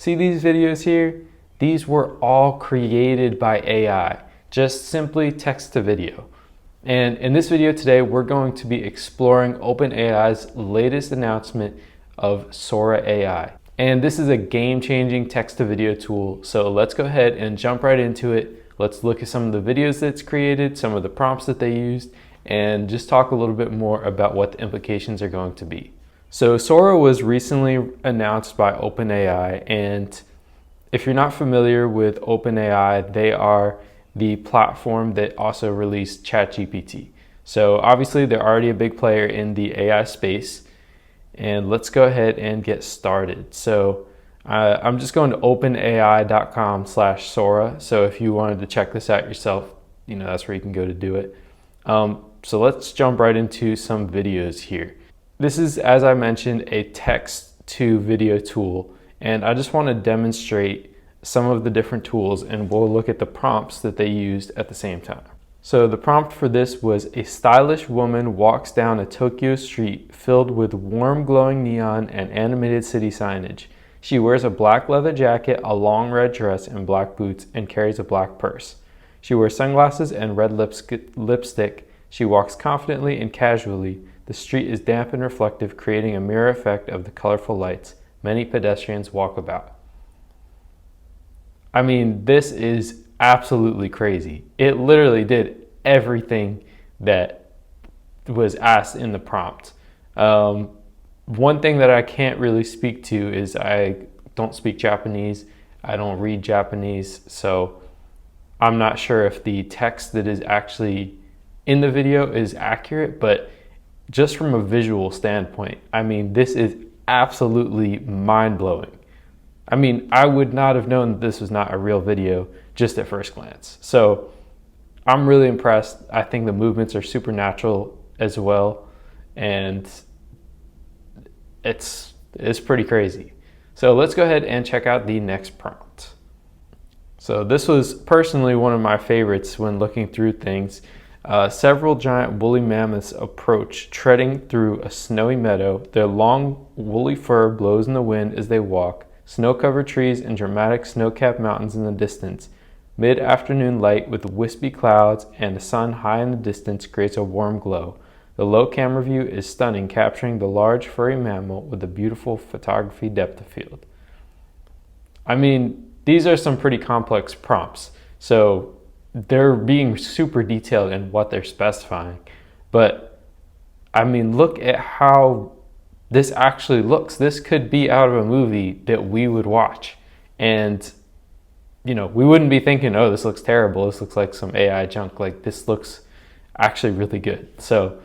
See these videos here? These were all created by AI, just simply text to video. And in this video today, we're going to be exploring OpenAI's latest announcement of Sora AI. And this is a game-changing text-to-video tool, so let's go ahead and jump right into it. Let's look at some of the videos that's created, some of the prompts that they used, and just talk a little bit more about what the implications are going to be. So Sora was recently announced by OpenAI, and if you're not familiar with OpenAI, they are the platform that also released ChatGPT. So obviously they're already a big player in the AI space, and let's go ahead and get started. So I'm just going to openai.com/Sora. So if you wanted to check this out yourself, that's where you can go to do it. So let's jump right into some videos here. This is, as I mentioned, a text to video tool, and I just want to demonstrate some of the different tools, and we'll look at the prompts that they used at the same time. So the prompt for this was: a stylish woman walks down a Tokyo street filled with warm glowing neon and animated city signage. She wears a black leather jacket, a long red dress, and black boots, and carries a black purse. She wears sunglasses and red lipstick. She walks confidently and casually. The street is damp and reflective, creating a mirror effect of the colorful lights. Many pedestrians walk about. I mean, this is absolutely crazy. It literally did everything that was asked in the prompt. One thing that I can't really speak to is I don't speak Japanese. I don't read Japanese, so I'm not sure if the text that is actually in the video is accurate, but just from a visual standpoint, I mean, this is absolutely mind-blowing. I mean, I would not have known that this was not a real video just at first glance. So I'm really impressed. I think the movements are supernatural as well, and it's pretty crazy. So let's go ahead and check out the next prompt. So this was personally one of my favorites when looking through things. Several giant woolly mammoths approach, treading through a snowy meadow. Their long woolly fur blows in the wind as they walk. Snow-covered trees and dramatic snow-capped mountains in the distance. Mid-afternoon light with wispy clouds and the sun high in the distance creates a warm glow. The low camera view is stunning, capturing the large furry mammal with a beautiful photography depth of field. I mean, these are some pretty complex prompts, so they're being super detailed in what they're specifying. But I mean, look at how this actually looks. This could be out of a movie that we would watch, and we wouldn't be thinking, oh, this looks terrible, this looks like some AI junk. Like, this looks actually really good. So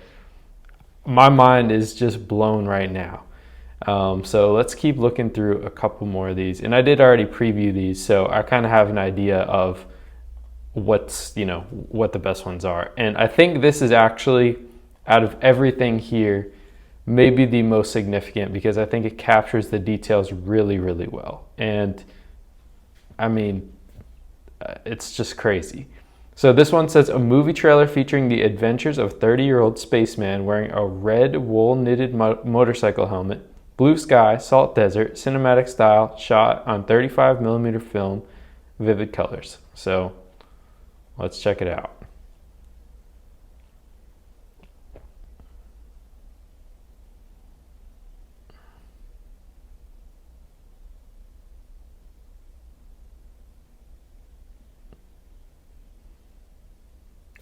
my mind is just blown right now. So let's keep looking through a couple more of these, and I did already preview these, so I kind of have an idea of what the best ones are. And I think this is actually, out of everything here, maybe the most significant, because I think it captures the details really, really well. And I mean, it's just crazy. So this one says: a movie trailer featuring the adventures of a 30-year-old spaceman wearing a red wool knitted motorcycle helmet, blue sky, salt desert, cinematic style, shot on 35mm film, vivid colors. So let's check it out.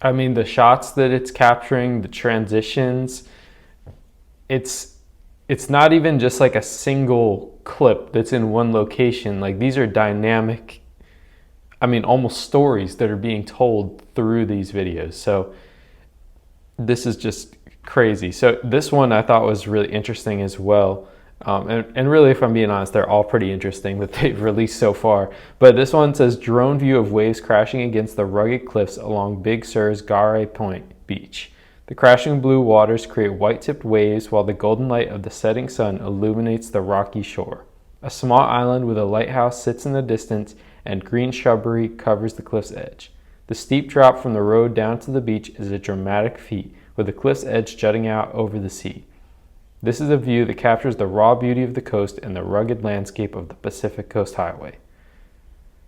I mean, the shots that it's capturing, the transitions, it's not even just like a single clip that's in one location. Like, these are dynamic, I mean, almost stories that are being told through these videos. So this is just crazy. So this one I thought was really interesting as well. And really, if I'm being honest, they're all pretty interesting that they've released so far. But this one says: drone view of waves crashing against the rugged cliffs along Big Sur's Gare Point Beach. The crashing blue waters create white-tipped waves while the golden light of the setting sun illuminates the rocky shore. A small island with a lighthouse sits in the distance, and green shrubbery covers the cliff's edge. The steep drop from the road down to the beach is a dramatic feat, with the cliff's edge jutting out over the sea. This is a view that captures the raw beauty of the coast and the rugged landscape of the Pacific Coast Highway.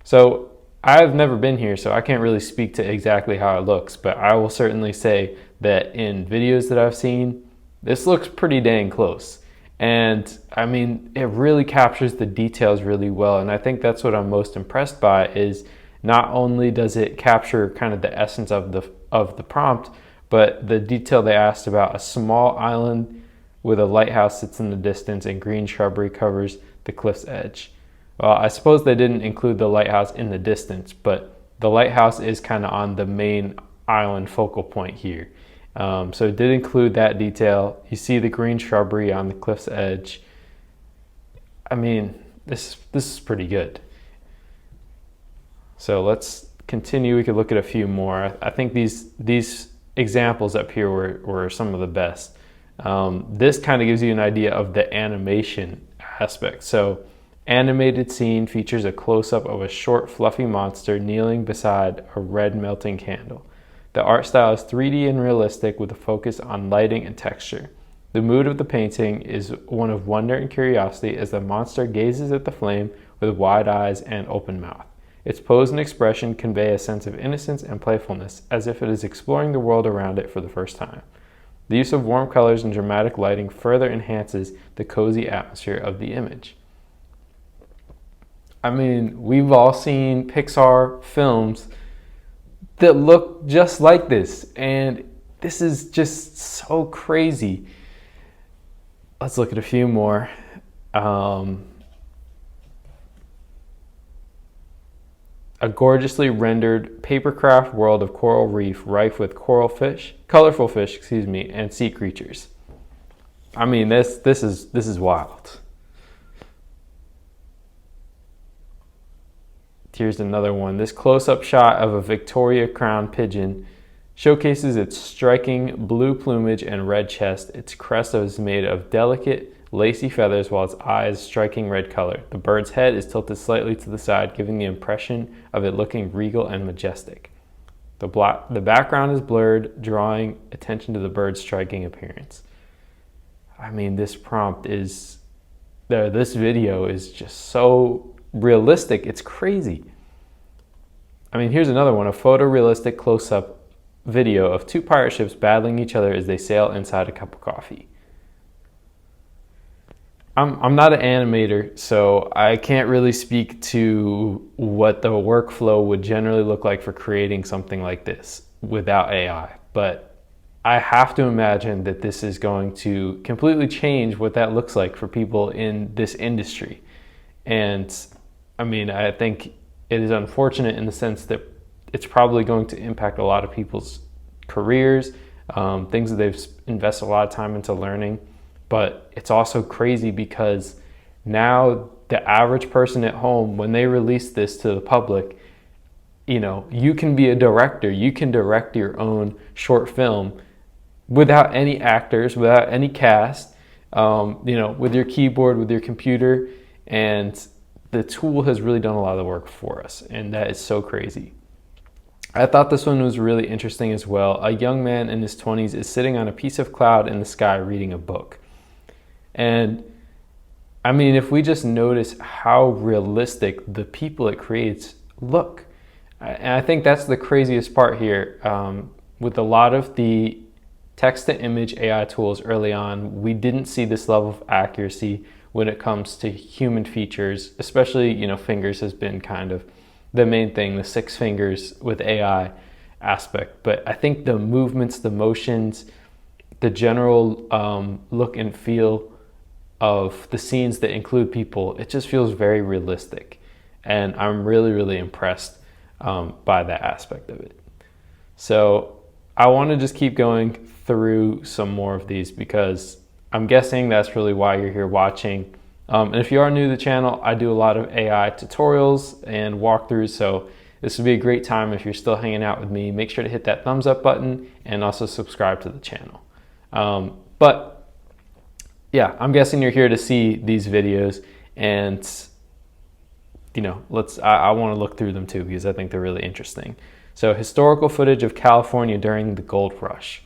So I've never been here, so I can't really speak to exactly how it looks, but I will certainly say that in videos that I've seen, this looks pretty dang close. And I mean, it really captures the details really well. And I think that's what I'm most impressed by, is not only does it capture kind of the essence of the prompt, but the detail they asked about a small island with a lighthouse sits in the distance and green shrubbery covers the cliff's edge. Well, I suppose they didn't include the lighthouse in the distance, but the lighthouse is kind of on the main island focal point here. So it did include that detail. You see the green shrubbery on the cliff's edge. I mean, this is pretty good. So let's continue. We could look at a few more. I think these examples up here were some of the best. This kind of gives you an idea of the animation aspect. So animated scene features a close-up of a short, fluffy monster kneeling beside a red melting candle. The art style is 3D and realistic with a focus on lighting and texture. The mood of the painting is one of wonder and curiosity as the monster gazes at the flame with wide eyes and open mouth. Its pose and expression convey a sense of innocence and playfulness, as if it is exploring the world around it for the first time. The use of warm colors and dramatic lighting further enhances the cozy atmosphere of the image. I mean, we've all seen Pixar films that look just like this, and this is just so crazy. Let's look at a few more. A gorgeously rendered papercraft world of coral reef rife with colorful fish, and sea creatures. I mean, this is wild. Here's another one. This close-up shot of a Victoria crowned pigeon showcases its striking blue plumage and red chest. Its crest is made of delicate, lacy feathers, while its eyes striking red color. The bird's head is tilted slightly to the side, giving the impression of it looking regal and majestic. The background is blurred, drawing attention to the bird's striking appearance. I mean, this video is just so realistic, it's crazy. I mean, here's another one, a photorealistic close-up video of two pirate ships battling each other as they sail inside a cup of coffee. I'm not an animator, so I can't really speak to what the workflow would generally look like for creating something like this without AI, but I have to imagine that this is going to completely change what that looks like for people in this industry. And I mean, I think it is unfortunate in the sense that it's probably going to impact a lot of people's careers, things that they've invested a lot of time into learning. But it's also crazy because now the average person at home, when they release this to the public, you know, you can be a director, you can direct your own short film without any actors, without any cast, with your keyboard, with your computer, and the tool has really done a lot of the work for us, and that is so crazy. I thought this one was really interesting as well. A young man in his 20s is sitting on a piece of cloud in the sky reading a book. And I mean, if we just notice how realistic the people it creates look, and I think that's the craziest part here. With a lot of the text-to-image AI tools early on, we didn't see this level of accuracy when it comes to human features, especially, fingers has been kind of the main thing, the 6 fingers with AI aspect. But I think the movements, the motions, the general look and feel of the scenes that include people, it just feels very realistic. And I'm really, really impressed by that aspect of it. So I want to just keep going through some more of these because I'm guessing that's really why you're here watching. And if you are new to the channel, I do a lot of AI tutorials and walkthroughs, so this would be a great time if you're still hanging out with me. Make sure to hit that thumbs up button and also subscribe to the channel. But yeah, I'm guessing you're here to see these videos, and I want to look through them too because I think they're really interesting. So, historical footage of California during the gold rush.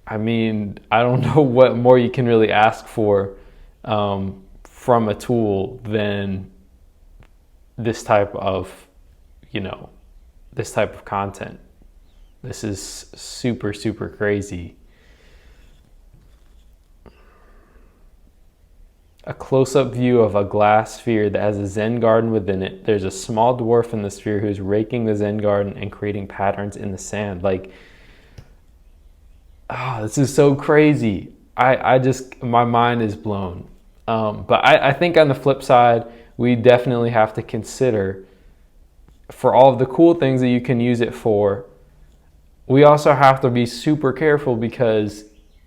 I mean, I don't know what more you can really ask for from a tool than this type of, you know, this type of content. This is super, super crazy. A close-up view of a glass sphere that has a Zen garden within it. There's a small dwarf in the sphere who's raking the Zen garden and creating patterns in the sand. Like, oh, this is so crazy. I just, my mind is blown. But I think on the flip side, we definitely have to consider, for all of the cool things that you can use it for, we also have to be super careful, because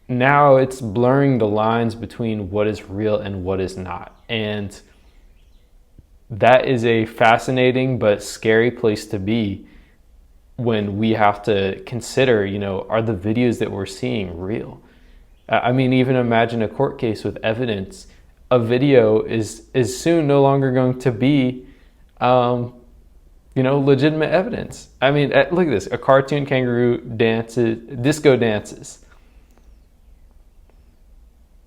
now it's blurring the lines between what is real and what is not. And that is a fascinating but scary place to be, when we have to consider, you know, are the videos that we're seeing real? I mean, even imagine a court case with evidence. A video is soon no longer going to be, you know, legitimate evidence. I mean, look at this. A cartoon kangaroo disco dances.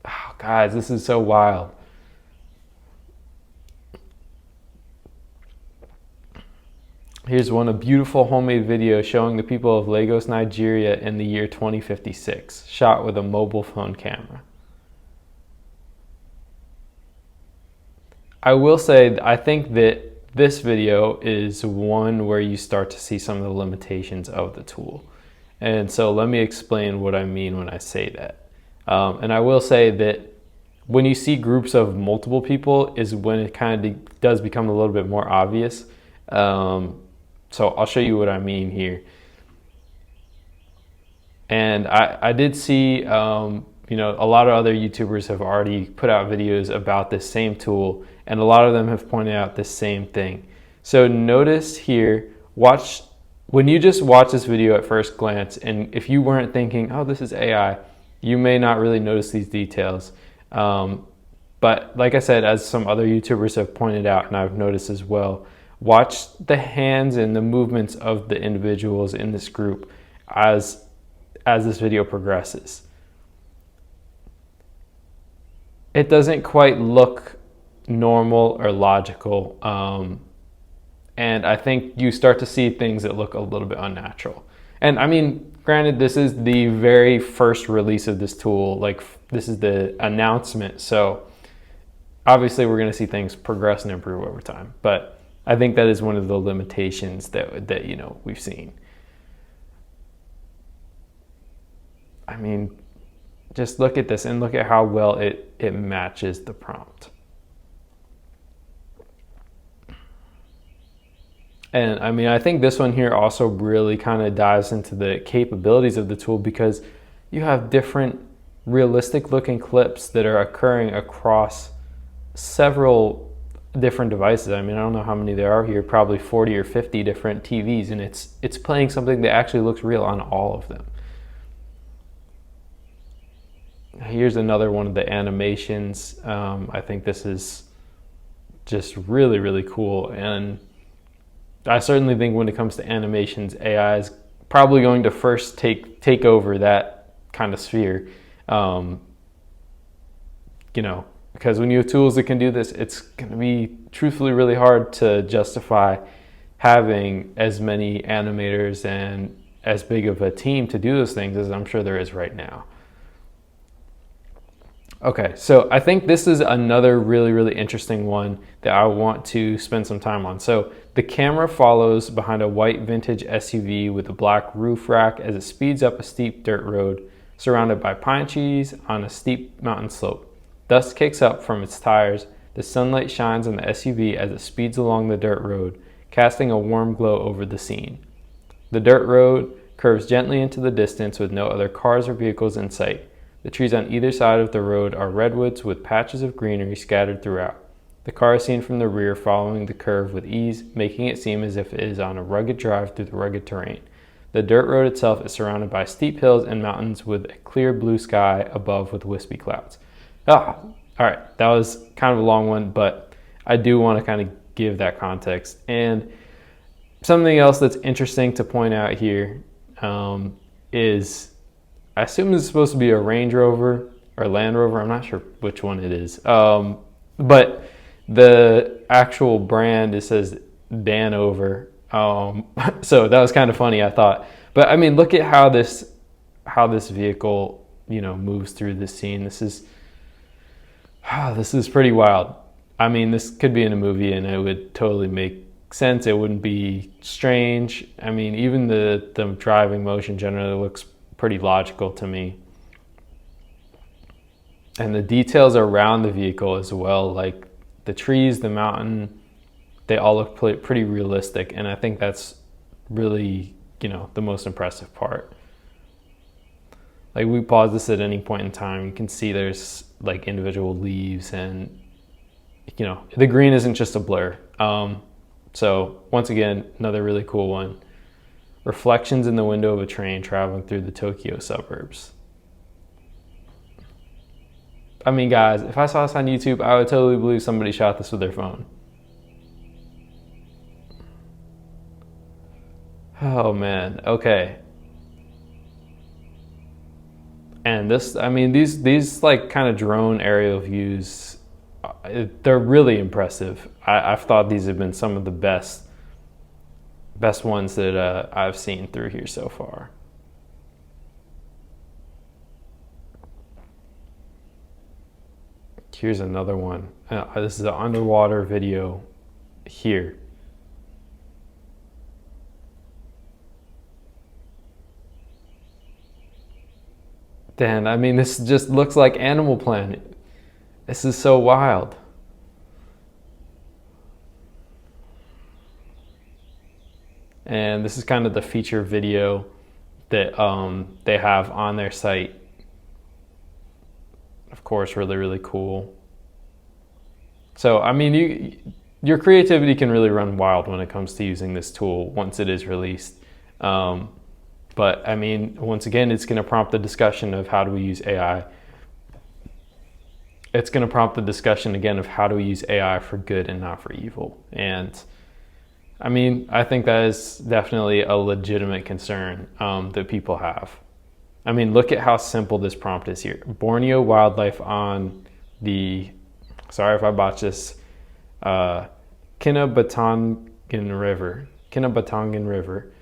Oh, guys, this is so wild. Here's a beautiful homemade video showing the people of Lagos, Nigeria in the year 2056, shot with a mobile phone camera. I will say, I think that this video is one where you start to see some of the limitations of the tool. And so let me explain what I mean when I say that. And I will say that when you see groups of multiple people is when it kind of does become a little bit more obvious. So I'll show you what I mean here. And I did see, you know, a lot of other YouTubers have already put out videos about this same tool, and a lot of them have pointed out the same thing. So notice here, when you just watch this video at first glance, and if you weren't thinking, oh, this is AI, you may not really notice these details. But like I said, as some other YouTubers have pointed out, and I've noticed as well, watch the hands and the movements of the individuals in this group as this video progresses. It doesn't quite look normal or logical, and I think you start to see things that look a little bit unnatural. And I mean, granted, this is the very first release of this tool, like this is the announcement, so obviously we're going to see things progress and improve over time, but I think that is one of the limitations that you know, we've seen. I mean, just look at this and look at how well it matches the prompt. And I mean, I think this one here also really kind of dives into the capabilities of the tool, because you have different realistic looking clips that are occurring across several different devices. I mean, I don't know how many there are here, probably 40 or 50 different TVs, and it's playing something that actually looks real on all of them. Here's another one of the animations. I think this is just really, really cool. And I certainly think when it comes to animations, AI is probably going to first take over that kind of sphere. You know, because when you have tools that can do this, it's going to be truthfully really hard to justify having as many animators and as big of a team to do those things as I'm sure there is right now. Okay, so I think this is another really, really interesting one that I want to spend some time on. So the camera follows behind a white vintage SUV with a black roof rack as it speeds up a steep dirt road surrounded by pine trees on a steep mountain slope. Dust kicks up from its tires. The sunlight shines on the SUV as it speeds along the dirt road, casting a warm glow over the scene. The dirt road curves gently into the distance with no other cars or vehicles in sight. The trees on either side of the road are redwoods with patches of greenery scattered throughout. The car is seen from the rear following the curve with ease, making it seem as if it is on a rugged drive through the rugged terrain. The dirt road itself is surrounded by steep hills and mountains with a clear blue sky above with wispy clouds. All right, that was kind of a long one, but I do want to kind of give that context. And something else that's interesting to point out here is I assume it's supposed to be a Range Rover or Land Rover. I'm not sure which one it is. But the actual brand, it says Danover. So that was kind of funny, I thought. But I mean, look at how this vehicle, moves through this scene. This is pretty wild. I mean, this could be in a movie and it would totally make sense. It wouldn't be strange. I mean, even the driving motion generally looks pretty logical to me. And the details around the vehicle as well, like the trees, the mountain, they all look pretty realistic. And I think that's really, the most impressive part. Like, we pause this at any point in time, you can see there's like individual leaves, and the green isn't just a blur. So once again, another really cool one. Reflections in the window of a train traveling through the Tokyo suburbs. I mean, guys, if I saw this on YouTube, I would totally believe somebody shot this with their phone. Oh man, okay. And these like kind of drone aerial views, they're really impressive. I've thought these have been some of the best ones that I've seen through here so far. Here's another one. This is an underwater video here. Dan, I mean, this just looks like Animal Planet. This is so wild. And this is kind of the feature video that they have on their site. Of course, really, really cool. So, I mean, your creativity can really run wild when it comes to using this tool once it is released. But I mean, once again, it's going to prompt the discussion of how do we use AI. It's going to prompt the discussion again of how do we use AI for good and not for evil. And I mean, I think that is definitely a legitimate concern that people have. I mean, look at how simple this prompt is here. Borneo wildlife on the, sorry if I botched this, Kinabatangan River.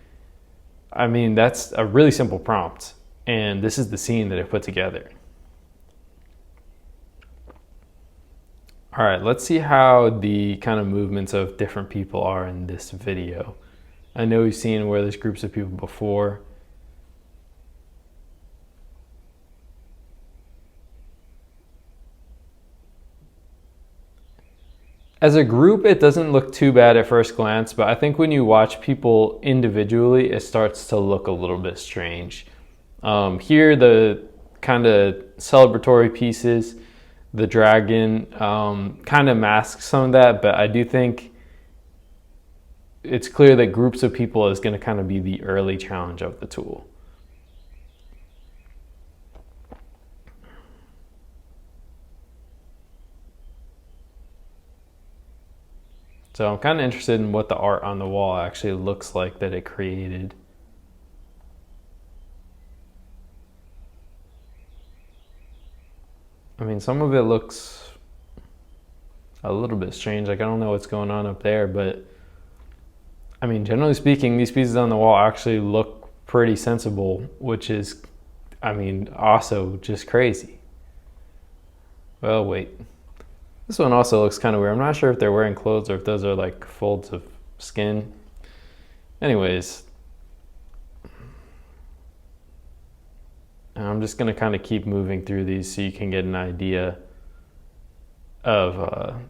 I mean, that's a really simple prompt. And this is the scene that I put together. All right, let's see how the kind of movements of different people are in this video. I know we've seen where there's groups of people before. As a group, it doesn't look too bad at first glance, but I think when you watch people individually, it starts to look a little bit strange. Here, the kind of celebratory pieces, the dragon kind of masks some of that, but I do think it's clear that groups of people is going to kind of be the early challenge of the tool. So I'm kind of interested in what the art on the wall actually looks like that it created. I mean, some of it looks a little bit strange. Like, I don't know what's going on up there, but I mean, generally speaking, these pieces on the wall actually look pretty sensible, which is, I mean, also just crazy. Well, wait. This one also looks kind of weird. I'm not sure if they're wearing clothes or if those are like folds of skin. Anyways, I'm just going to kind of keep moving through these so you can get an idea of,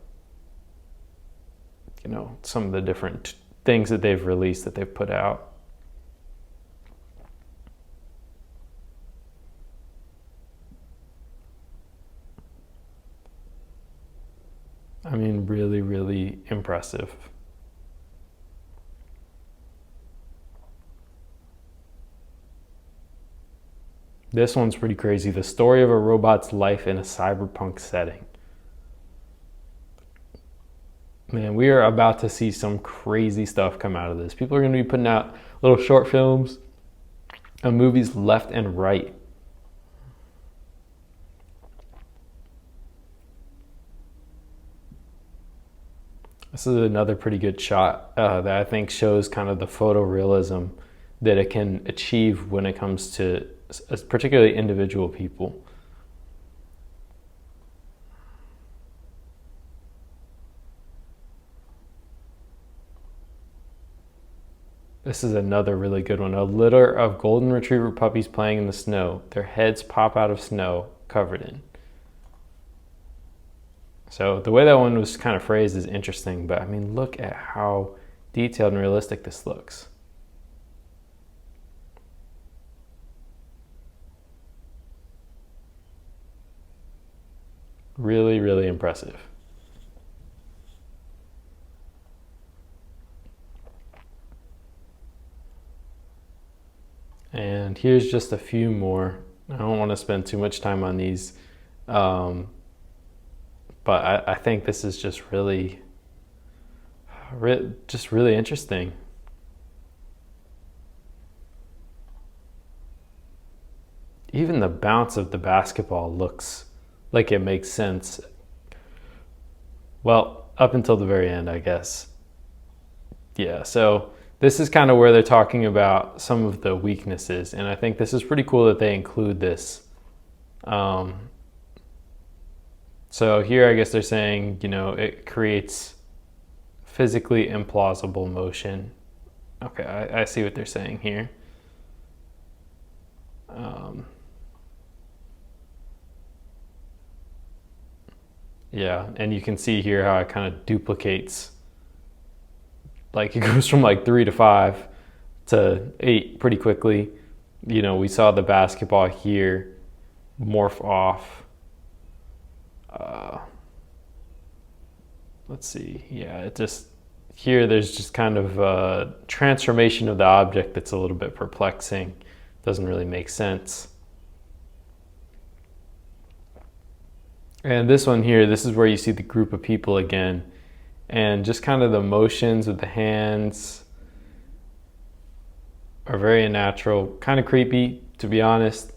some of the different things that they've released, that they've put out. I mean, really, really impressive. This one's pretty crazy. The story of a robot's life in a cyberpunk setting. Man, we are about to see some crazy stuff come out of this. People are going to be putting out little short films and movies left and right This is another pretty good shot that I think shows kind of the photorealism that it can achieve when it comes to particularly individual people. This is another really good one. A litter of golden retriever puppies playing in the snow. Their heads pop out of snow covered in. So the way that one was kind of phrased is interesting, but I mean, look at how detailed and realistic this looks. Really, really impressive. And here's just a few more. I don't want to spend too much time on these, but I think this is just really interesting. Even the bounce of the basketball looks like it makes sense. Well, up until the very end, I guess. Yeah, so this is kind of where they're talking about some of the weaknesses, and I think this is pretty cool that they include this. So here I guess they're saying, it creates physically implausible motion. Okay, I see what they're saying here. Yeah, and you can see here how it kind of duplicates. Like it goes from like 3 to 5 to 8 pretty quickly. We saw the basketball here morph off. Let's see. Yeah, here there's just kind of a transformation of the object that's a little bit perplexing. Doesn't really make sense. And this one here, this is where you see the group of people again, and just kind of the motions with the hands are very unnatural, kind of creepy, to be honest.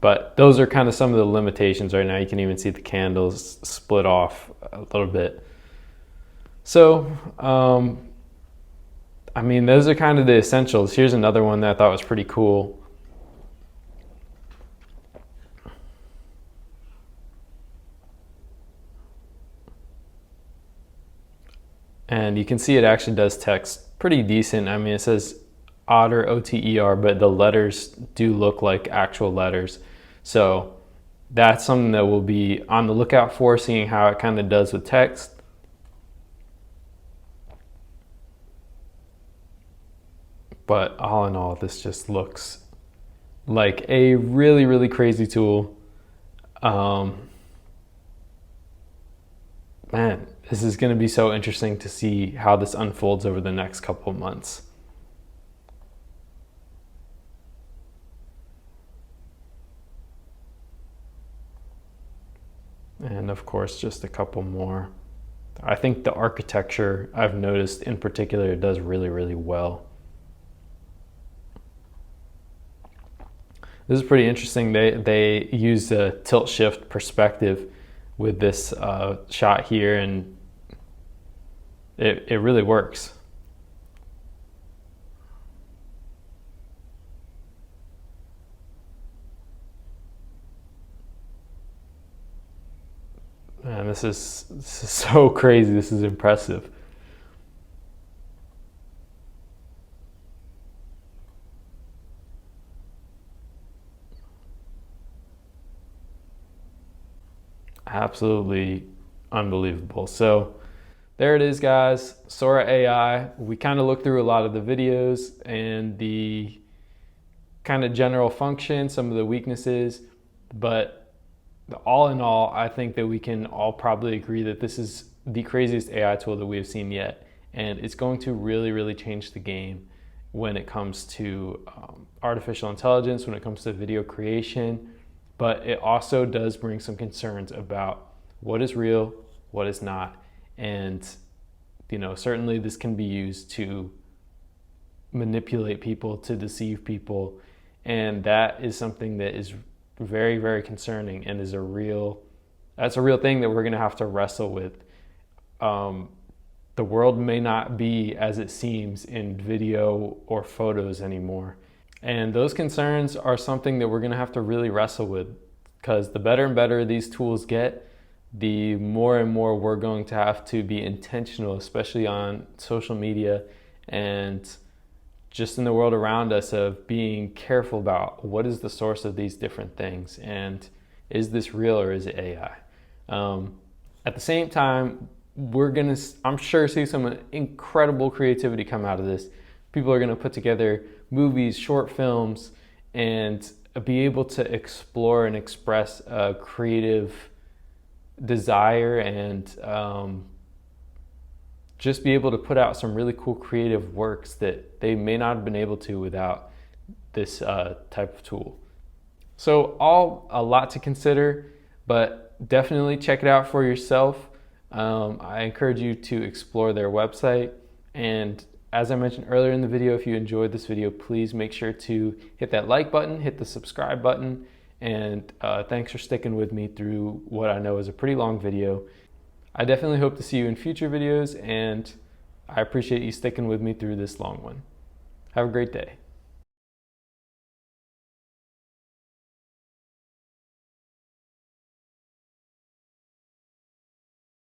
But those are kind of some of the limitations right now. You can even see the candles split off a little bit. So, I mean, those are kind of the essentials. Here's another one that I thought was pretty cool. And you can see it actually does text pretty decent. I mean, it says Otter, O-T-E-R, but the letters do look like actual letters. So that's something that we'll be on the lookout for, seeing how it kind of does with text. But all in all, this just looks like a really, really crazy tool. Man, this is going to be so interesting to see how this unfolds over the next couple of months. And of course, just a couple more. I think the architecture, I've noticed in particular, does really, really well. This is pretty interesting. They use a tilt shift perspective with this shot here, and it really works. Man, this is so crazy. This is impressive. Absolutely unbelievable. So there it is, guys. Sora AI. We kind of looked through a lot of the videos and the kind of general function, some of the weaknesses, but all in all, I think that we can all probably agree that this is the craziest AI tool that we have seen yet, and it's going to really, really change the game when it comes to artificial intelligence, when it comes to video creation. But it also does bring some concerns about what is real, what is not, and certainly this can be used to manipulate people, to deceive people, and that is something that is very, very concerning and that's a real thing that we're going to have to wrestle with. the world may not be as it seems in video or photos anymore. And those concerns are something that we're going to have to really wrestle with, because the better and better these tools get, the more and more we're going to have to be intentional, especially on social media and just in the world around us, of being careful about what is the source of these different things, and is this real or is it AI? At the same time, we're gonna, I'm sure, see some incredible creativity come out of this. People are gonna put together movies, short films, and be able to explore and express a creative desire, and just be able to put out some really cool creative works that they may not have been able to without this type of tool. So a lot to consider, but definitely check it out for yourself. I encourage you to explore their website. And as I mentioned earlier in the video, if you enjoyed this video, please make sure to hit that like button, hit the subscribe button, and thanks for sticking with me through what I know is a pretty long video. I definitely hope to see you in future videos, and I appreciate you sticking with me through this long one. Have a great day.